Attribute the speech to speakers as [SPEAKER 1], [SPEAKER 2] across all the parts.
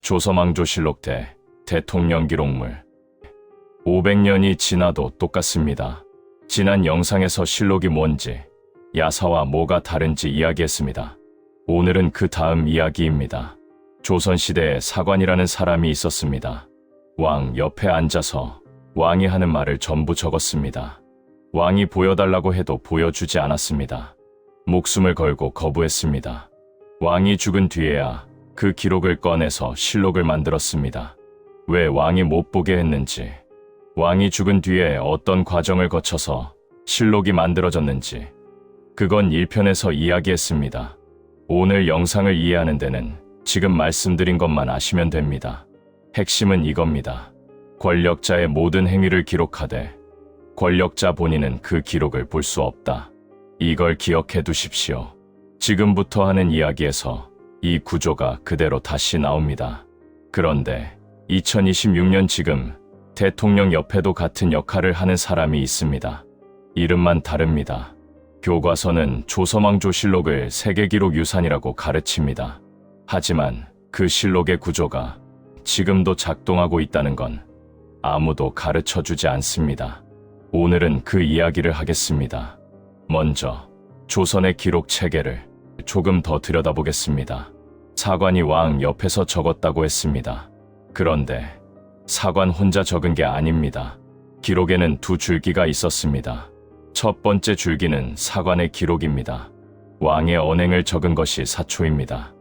[SPEAKER 1] 조선왕조실록 대통령 기록물. 500년이 지나도 똑같습니다. 지난 영상에서 실록이 뭔지, 야사와 뭐가 다른지 이야기했습니다. 오늘은 그 다음 이야기입니다. 조선시대에 사관이라는 사람이 있었습니다. 왕 옆에 앉아서 왕이 하는 말을 전부 적었습니다. 왕이 보여달라고 해도 보여주지 않았습니다. 목숨을 걸고 거부했습니다. 왕이 죽은 뒤에야 그 기록을 꺼내서 실록을 만들었습니다. 왜 왕이 못 보게 했는지, 왕이 죽은 뒤에 어떤 과정을 거쳐서 실록이 만들어졌는지, 그건 1편에서 이야기했습니다. 오늘 영상을 이해하는 데는 지금 말씀드린 것만 아시면 됩니다. 핵심은 이겁니다. 권력자의 모든 행위를 기록하되 권력자 본인은 그 기록을 볼 수 없다. 이걸 기억해 두십시오. 지금부터 하는 이야기에서 이 구조가 그대로 다시 나옵니다. 그런데 2026년 지금 대통령 옆에도 같은 역할을 하는 사람이 있습니다. 이름만 다릅니다. 교과서는 조선왕조실록을 세계기록 유산이라고 가르칩니다. 하지만 그 실록의 구조가 지금도 작동하고 있다는 건 아무도 가르쳐주지 않습니다. 오늘은 그 이야기를 하겠습니다. 먼저 조선의 기록 체계를 조금 더 들여다보겠습니다. 사관이 왕 옆에서 적었다고 했습니다. 그런데 사관 혼자 적은 게 아닙니다. 기록에는 두 줄기가 있었습니다. 첫 번째 줄기는 사관의 기록입니다. 왕의 언행을 적은 것이 사초입니다.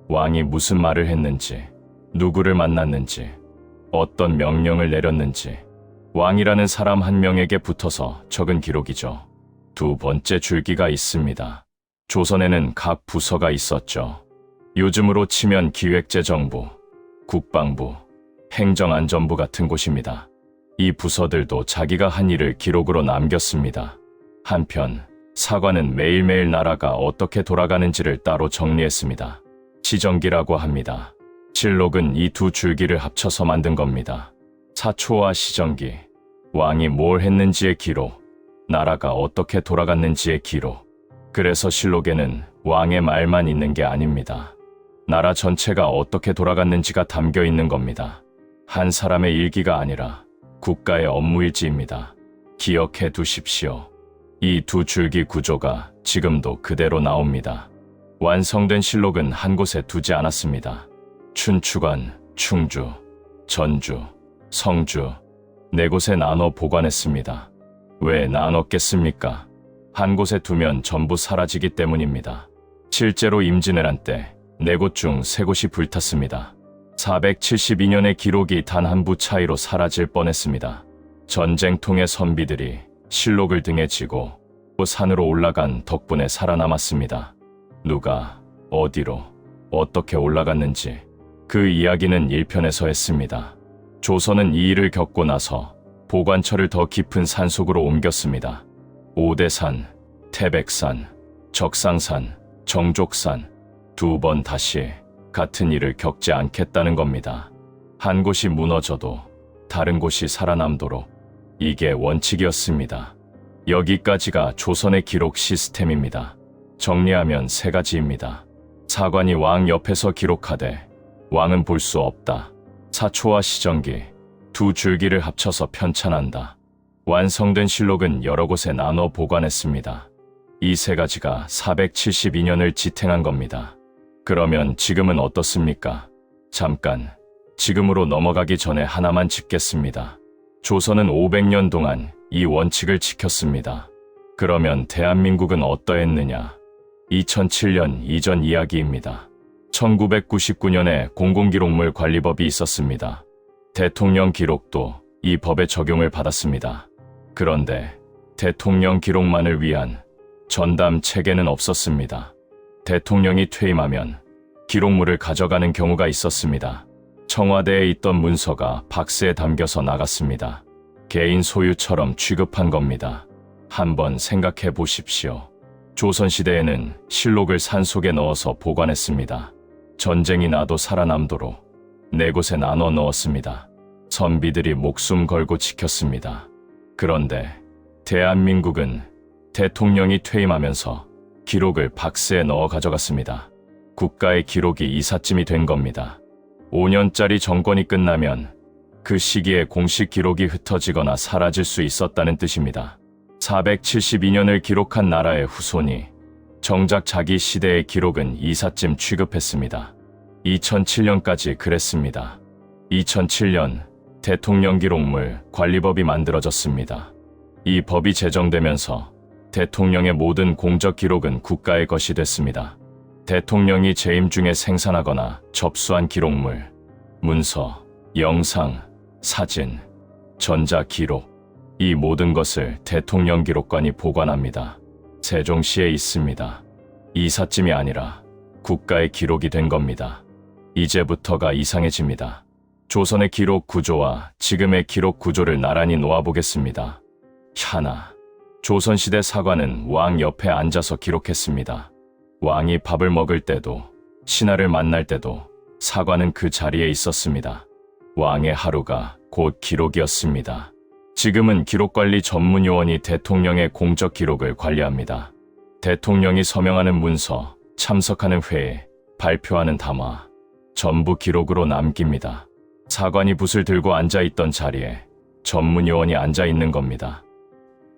[SPEAKER 1] 왕이 무슨 말을 했는지, 누구를 만났는지, 어떤 명령을 내렸는지, 왕이라는 사람 한 명에게 붙어서 적은 기록이죠. 두 번째 줄기가 있습니다. 조선에는 각 부서가 있었죠. 요즘으로 치면 기획재정부, 국방부, 행정안전부 같은 곳입니다. 이 부서들도 자기가 한 일을 기록으로 남겼습니다. 한편 사관은 매일매일 나라가 어떻게 돌아가는지를 따로 정리했습니다. 시정기라고 합니다. 실록은 이 두 줄기를 합쳐서 만든 겁니다. 사초와 시정기, 왕이 뭘 했는지의 기록, 나라가 어떻게 돌아갔는지의 기록. 그래서 실록에는 왕의 말만 있는 게 아닙니다. 나라 전체가 어떻게 돌아갔는지가 담겨 있는 겁니다. 한 사람의 일기가 아니라 국가의 업무일지입니다. 기억해 두십시오. 이 두 줄기 구조가 지금도 그대로 나옵니다. 완성된 실록은 한 곳에 두지 않았습니다. 춘추관, 충주, 전주, 성주, 네 곳에 나눠 보관했습니다. 왜 나눴겠습니까? 한 곳에 두면 전부 사라지기 때문입니다. 실제로 임진왜란 때 네 곳 중 세 곳이 불탔습니다. 472년의 기록이 단 한 부 차이로 사라질 뻔했습니다. 전쟁통의 선비들이 실록을 등에 지고 산으로 올라간 덕분에 살아남았습니다. 누가, 어디로, 어떻게 올라갔는지 그 이야기는 1편에서 했습니다. 조선은 이 일을 겪고 나서 보관처를 더 깊은 산속으로 옮겼습니다. 오대산, 태백산, 적상산, 정족산, 두 번 다시 같은 일을 겪지 않겠다는 겁니다. 한 곳이 무너져도 다른 곳이 살아남도록 이게 원칙이었습니다. 여기까지가 조선의 기록 시스템입니다. 정리하면 세 가지입니다. 사관이 왕 옆에서 기록하되 왕은 볼 수 없다. 사초와 시정기, 두 줄기를 합쳐서 편찬한다. 완성된 실록은 여러 곳에 나눠 보관했습니다. 이 세 가지가 472년을 지탱한 겁니다. 그러면 지금은 어떻습니까? 잠깐, 지금으로 넘어가기 전에 하나만 짚겠습니다. 조선은 500년 동안 이 원칙을 지켰습니다. 그러면 대한민국은 어떠했느냐? 2007년 이전 이야기입니다. 1999년에 공공기록물 관리법이 있었습니다. 대통령 기록도 이 법의 적용을 받았습니다. 그런데 대통령 기록만을 위한 전담 체계는 없었습니다. 대통령이 퇴임하면 기록물을 가져가는 경우가 있었습니다. 청와대에 있던 문서가 박스에 담겨서 나갔습니다. 개인 소유처럼 취급한 겁니다. 한번 생각해 보십시오. 조선시대에는 실록을 산속에 넣어서 보관했습니다. 전쟁이 나도 살아남도록 네 곳에 나눠 넣었습니다. 선비들이 목숨 걸고 지켰습니다. 그런데 대한민국은 대통령이 퇴임하면서 기록을 박스에 넣어 가져갔습니다. 국가의 기록이 이삿짐이 된 겁니다. 5년짜리 정권이 끝나면 그 시기에 공식 기록이 흩어지거나 사라질 수 있었다는 뜻입니다. 472년을 기록한 나라의 후손이 정작 자기 시대의 기록은 이삿짐 취급했습니다. 2007년까지 그랬습니다. 2007년 대통령 기록물 관리법이 만들어졌습니다. 이 법이 제정되면서 대통령의 모든 공적 기록은 국가의 것이 됐습니다. 대통령이 재임 중에 생산하거나 접수한 기록물, 문서, 영상, 사진, 전자 기록, 이 모든 것을 대통령 기록관이 보관합니다. 세종시에 있습니다. 이삿짐이 아니라 국가의 기록이 된 겁니다. 이제부터가 이상해집니다. 조선의 기록 구조와 지금의 기록 구조를 나란히 놓아보겠습니다. 하나, 조선시대 사관은 왕 옆에 앉아서 기록했습니다. 왕이 밥을 먹을 때도, 신하를 만날 때도 사관은 그 자리에 있었습니다. 왕의 하루가 곧 기록이었습니다. 지금은 기록관리 전문요원이 대통령의 공적 기록을 관리합니다. 대통령이 서명하는 문서, 참석하는 회의, 발표하는 담화, 전부 기록으로 남깁니다. 사관이 붓을 들고 앉아있던 자리에 전문요원이 앉아있는 겁니다.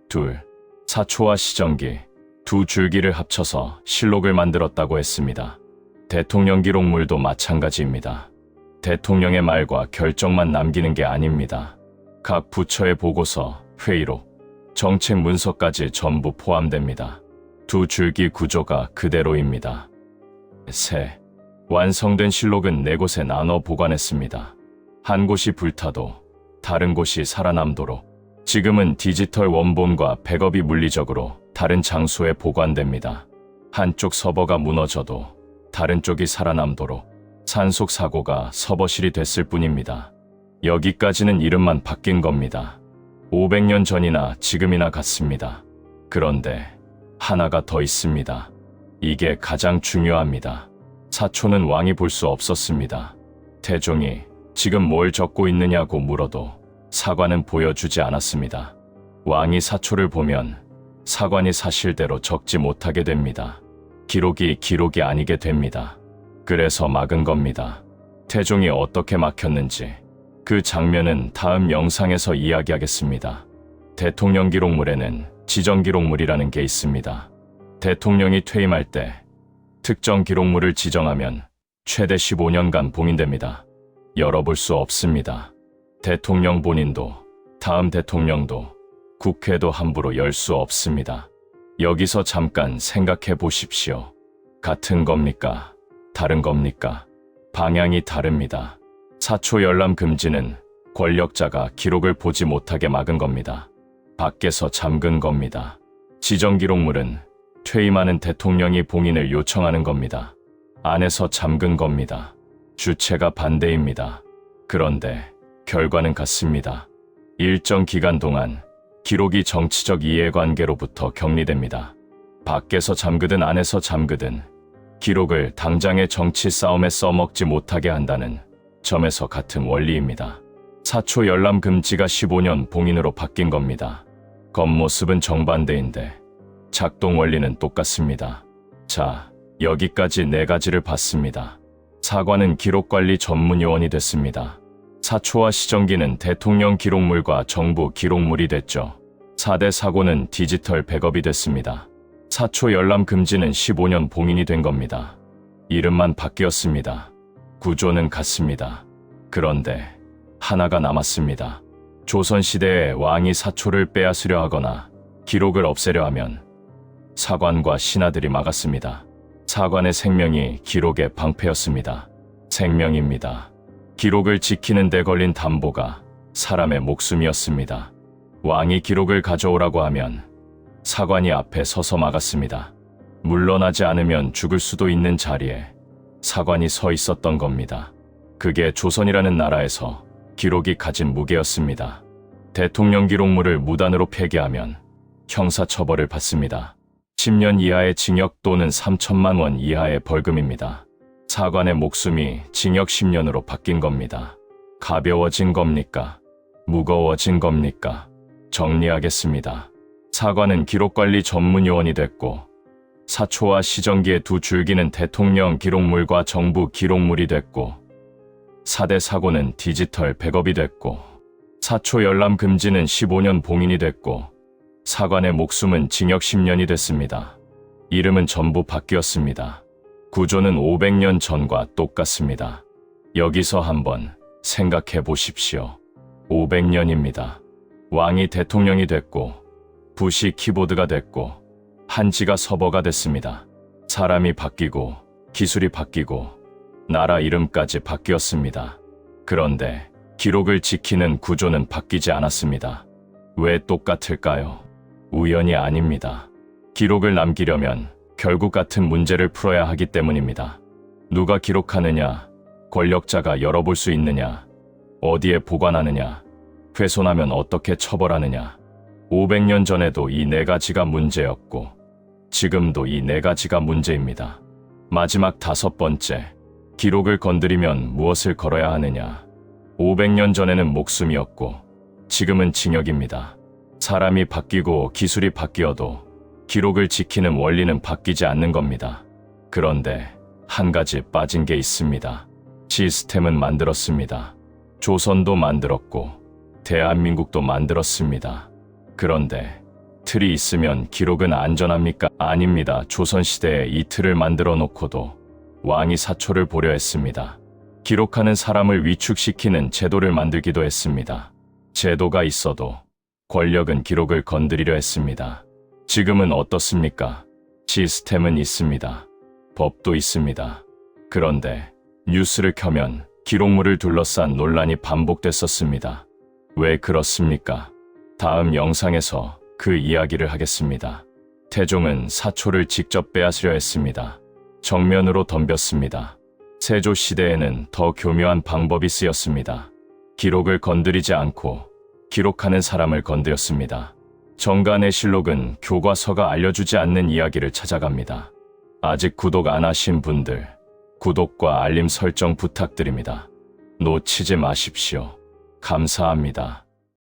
[SPEAKER 1] 둘, 사초와 시정기, 두 줄기를 합쳐서 실록을 만들었다고 했습니다. 대통령 기록물도 마찬가지입니다. 대통령의 말과 결정만 남기는 게 아닙니다. 각 부처의 보고서, 회의록, 정책 문서까지 전부 포함됩니다. 두 줄기 구조가 그대로입니다. 세, 완성된 실록은 4곳에 나눠 보관했습니다. 한 곳이 불타도 다른 곳이 살아남도록. 지금은 디지털 원본과 백업이 물리적으로 다른 장소에 보관됩니다. 한쪽 서버가 무너져도 다른 쪽이 살아남도록 산속 사고가 서버실이 됐을 뿐입니다. 여기까지는 이름만 바뀐 겁니다. 500년 전이나 지금이나 같습니다. 그런데 하나가 더 있습니다. 이게 가장 중요합니다. 사초는 왕이 볼 수 없었습니다. 태종이 지금 뭘 적고 있느냐고 물어도 사관은 보여주지 않았습니다. 왕이 사초를 보면 사관이 사실대로 적지 못하게 됩니다. 기록이 아니게 됩니다. 그래서 막은 겁니다. 태종이 어떻게 막혔는지 그 장면은 다음 영상에서 이야기하겠습니다. 대통령 기록물에는 지정 기록물이라는 게 있습니다. 대통령이 퇴임할 때 특정 기록물을 지정하면 최대 15년간 봉인됩니다. 열어볼 수 없습니다. 대통령 본인도, 다음 대통령도, 국회도 함부로 열 수 없습니다. 여기서 잠깐 생각해 보십시오. 같은 겁니까? 다른 겁니까? 방향이 다릅니다. 사초 열람 금지는 권력자가 기록을 보지 못하게 막은 겁니다. 밖에서 잠근 겁니다. 지정 기록물은 퇴임하는 대통령이 봉인을 요청하는 겁니다. 안에서 잠근 겁니다. 주체가 반대입니다. 그런데 결과는 같습니다. 일정 기간 동안 기록이 정치적 이해관계로부터 격리됩니다. 밖에서 잠그든 안에서 잠그든 기록을 당장의 정치 싸움에 써먹지 못하게 한다는 점에서 같은 원리입니다. 사초 열람 금지가 15년 봉인으로 바뀐 겁니다. 겉모습은 정반대인데 작동 원리는 똑같습니다. 자, 여기까지 4가지를 봤습니다. 사관은 기록관리 전문요원이 됐습니다. 사초와 시정기는 대통령 기록물과 정부 기록물이 됐죠. 4대 사고는 디지털 백업이 됐습니다. 사초 열람 금지는 15년 봉인이 된 겁니다. 이름만 바뀌었습니다. 구조는 같습니다. 그런데 하나가 남았습니다. 조선시대에 왕이 사초를 빼앗으려 하거나 기록을 없애려 하면 사관과 신하들이 막았습니다. 사관의 생명이 기록의 방패였습니다. 생명입니다. 기록을 지키는 데 걸린 담보가 사람의 목숨이었습니다. 왕이 기록을 가져오라고 하면 사관이 앞에 서서 막았습니다. 물러나지 않으면 죽을 수도 있는 자리에 사관이 서 있었던 겁니다. 그게 조선이라는 나라에서 기록이 가진 무게였습니다. 대통령 기록물을 무단으로 폐기하면 형사처벌을 받습니다. 10년 이하의 징역 또는 3천만 원 이하의 벌금입니다. 사관의 목숨이 징역 10년으로 바뀐 겁니다. 가벼워진 겁니까? 무거워진 겁니까? 정리하겠습니다. 사관은 기록관리 전문요원이 됐고 사초와 시정기의 두 줄기는 대통령 기록물과 정부 기록물이 됐고 4대 사고는 디지털 백업이 됐고, 사초 열람 금지는 15년 봉인이 됐고, 사관의 목숨은 징역 10년이 됐습니다. 이름은 전부 바뀌었습니다. 구조는 500년 전과 똑같습니다. 여기서 한번 생각해 보십시오. 500년입니다. 왕이 대통령이 됐고, 붓이 키보드가 됐고, 한지가 서버가 됐습니다. 사람이 바뀌고, 기술이 바뀌고, 나라 이름까지 바뀌었습니다. 그런데 기록을 지키는 구조는 바뀌지 않았습니다. 왜 똑같을까요? 우연이 아닙니다. 기록을 남기려면 결국 같은 문제를 풀어야 하기 때문입니다. 누가 기록하느냐, 권력자가 열어볼 수 있느냐, 어디에 보관하느냐, 훼손하면 어떻게 처벌하느냐. 500년 전에도 이 네 가지가 문제였고, 지금도 이 네 가지가 문제입니다. 마지막 5번째, 기록을 건드리면 무엇을 걸어야 하느냐. 500년 전에는 목숨이었고, 지금은 징역입니다. 사람이 바뀌고 기술이 바뀌어도 기록을 지키는 원리는 바뀌지 않는 겁니다. 그런데 한 가지 빠진 게 있습니다. 시스템은 만들었습니다. 조선도 만들었고, 대한민국도 만들었습니다. 그런데 틀이 있으면 기록은 안전합니까? 아닙니다. 조선시대에 이 틀을 만들어 놓고도 왕이 사초를 보려 했습니다. 기록하는 사람을 위축시키는 제도를 만들기도 했습니다. 제도가 있어도 권력은 기록을 건드리려 했습니다. 지금은 어떻습니까? 시스템은 있습니다. 법도 있습니다. 그런데 뉴스를 켜면 기록물을 둘러싼 논란이 반복됐었습니다. 왜 그렇습니까? 다음 영상에서 그 이야기를 하겠습니다. 태종은 사초를 직접 빼앗으려 했습니다. 정면으로 덤볐습니다. 세조 시대에는 더 교묘한 방법이 쓰였습니다. 기록을 건드리지 않고 기록하는 사람을 건드렸습니다. 정간의 실록은 교과서가 알려주지 않는 이야기를 찾아갑니다. 아직 구독 안 하신 분들, 구독과 알림 설정 부탁드립니다. 놓치지 마십시오. 감사합니다.